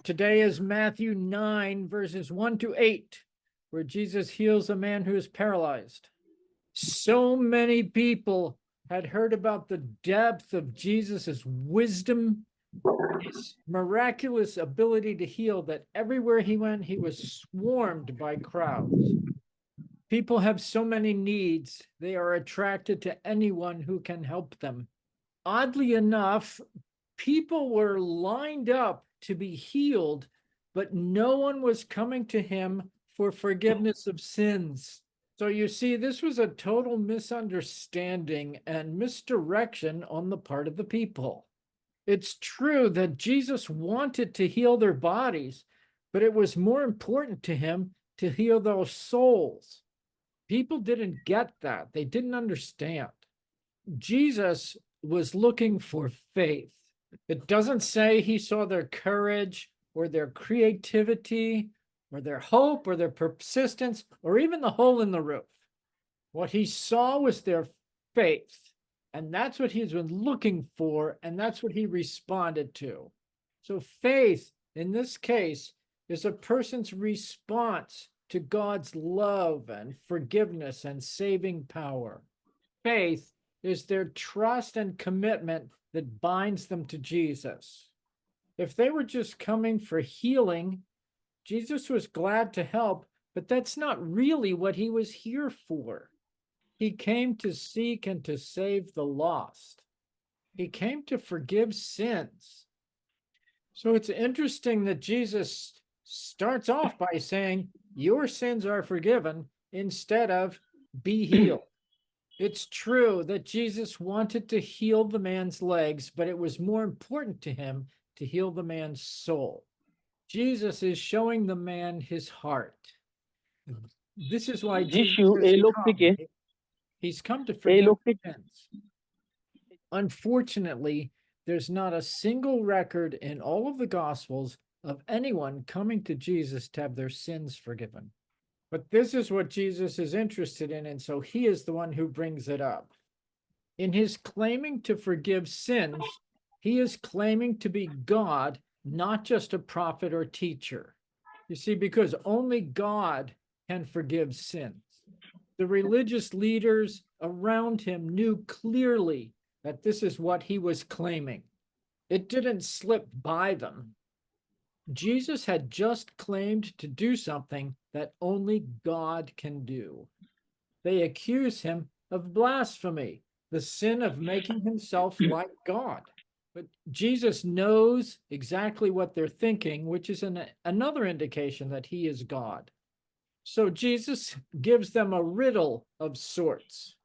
Today is Matthew 9, verses 1 to 8, where Jesus heals a man who is paralyzed. So many people had heard about the depth of Jesus's wisdom, his miraculous ability to heal, that everywhere he went, he was swarmed by crowds. People have so many needs, they are attracted to anyone who can help them. Oddly enough, people were lined up to be healed, but no one was coming to him for forgiveness of sins. So you see, this was a total misunderstanding and misdirection on the part of the people. It's true that Jesus wanted to heal their bodies, but it was more important to him to heal their souls. People didn't get that. They didn't understand. Jesus was looking for faith. It doesn't say he saw their courage or their creativity or their hope or their persistence or even the hole in the roof. What he saw was their faith. And that's what he's been looking for. And that's what he responded to. So faith, in this case, is a person's response to God's love and forgiveness and saving power. Faith is their trust and commitment that binds them to Jesus. If they were just coming for healing, Jesus was glad to help, but that's not really what he was here for. He came to seek and to save the lost. He came to forgive sins. So it's interesting that Jesus starts off by saying, your sins are forgiven, instead of be healed. It's true that Jesus wanted to heal the man's legs, but it was more important to him to heal the man's soul. Jesus is showing the man his heart. This is why Jesus has come. He's come to forgive sins. Unfortunately, there's not a single record in all of the Gospels of anyone coming to Jesus to have their sins forgiven. But this is what Jesus is interested in, and so he is the one who brings it up. In his claiming to forgive sins, he is claiming to be God, not just a prophet or teacher. You see, because only God can forgive sins. The religious leaders around him knew clearly that this is what he was claiming. It didn't slip by them. Jesus had just claimed to do something that only God can do. They accuse him of blasphemy, the sin of making himself like God. But Jesus knows exactly what they're thinking, which is another indication that he is God. So Jesus gives them a riddle of sorts.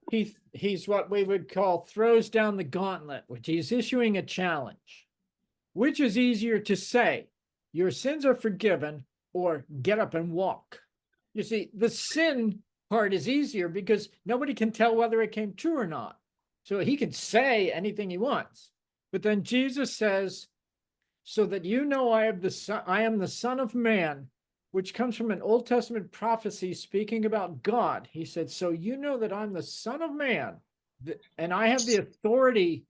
He's what we would call throws down the gauntlet, which he's issuing a challenge. Which is easier to say, your sins are forgiven, or get up and walk? You see, the sin part is easier because nobody can tell whether it came true or not. So he can say anything he wants. But then Jesus says, so that you know I am the Son of Man, which comes from an Old Testament prophecy speaking about God. He said, so you know that I'm the Son of Man, and I have the authority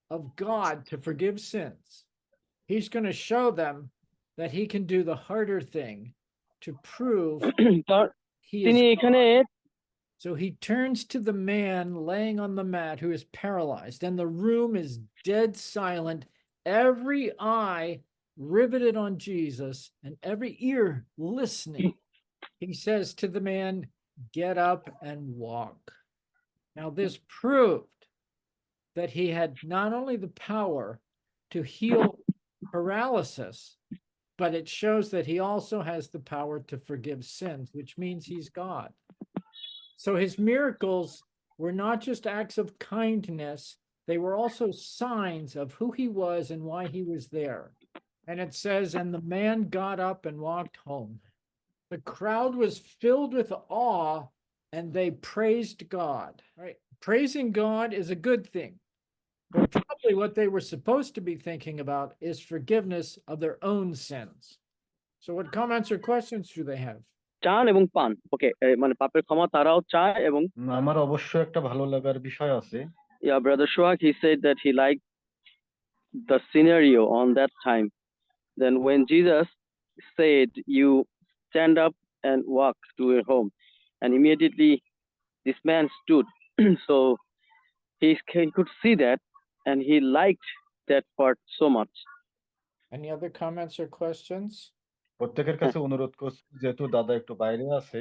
of God to forgive sins. He's going to show them that he can do the harder thing to prove he is God. So he turns to the man laying on the mat who is paralyzed, and the room is dead silent, every eye riveted on Jesus and every ear listening. He says to the man, get up and walk. Now this proved that he had not only the power to heal paralysis, but it shows that he also has the power to forgive sins, which means he's God. So his miracles were not just acts of kindness, they were also signs of who he was and why he was there. And it says, and the man got up and walked home. The crowd was filled with awe and they praised God. Right? Praising God is a good thing. But probably what they were supposed to be thinking about is forgiveness of their own sins. So what comments or questions do they have? চান এবং পান ওকে মানে পাপের ক্ষমা তারাও চায় এবং আমার অবশ্যই একটা ভালো লাগার বিষয় আছে brother Shuak, he said that he liked the scenario on that time Then when Jesus said, "You stand up and walk to your home," and immediately this man stood. So he could see that, and he liked that part so much. Any other comments or questions? প্রত্যেকের কাছে অনুরোধ করছি, যেহেতু দাদা একটু বাইরে আছে,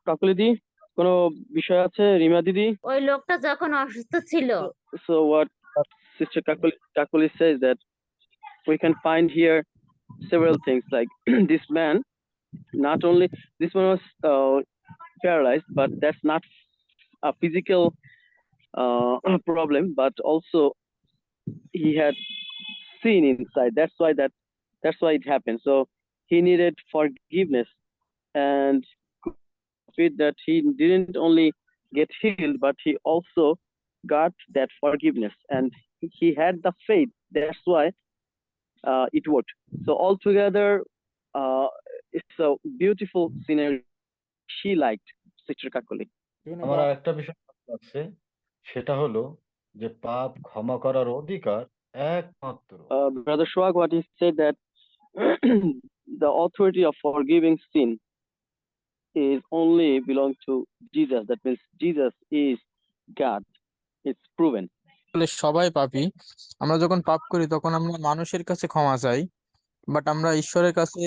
কাকলি দি, কোনো বিষয় আছে? রিমা দিদি? ওই লোকটা যখন অসুস্থ ছিল So what Sister Kakuli says that we can find here several things like this man, not only this one was paralyzed, but that's not a physical problem, but also he had sin inside. That's why it happened. So he needed forgiveness, and with that he didn't only get healed, but he also got that forgiveness, and he had the faith. That's why it worked. So altogether, it's a beautiful scenario. She liked Sister Kakuli. আমার আরেকটা বিষয় আছে, সেটা হলো যে পাপ ক্ষমা করার অধিকার একমাত্র Brother Shwag, what he said that the authority of forgiving sin is only belong to Jesus. That means Jesus is God. It's proven. আসলে সবাই পাপী। আমরা যখন পাপ করি তখন আমরা মানুষের কাছে ক্ষমা চাই, বাট আমরা ঈশ্বরের কাছে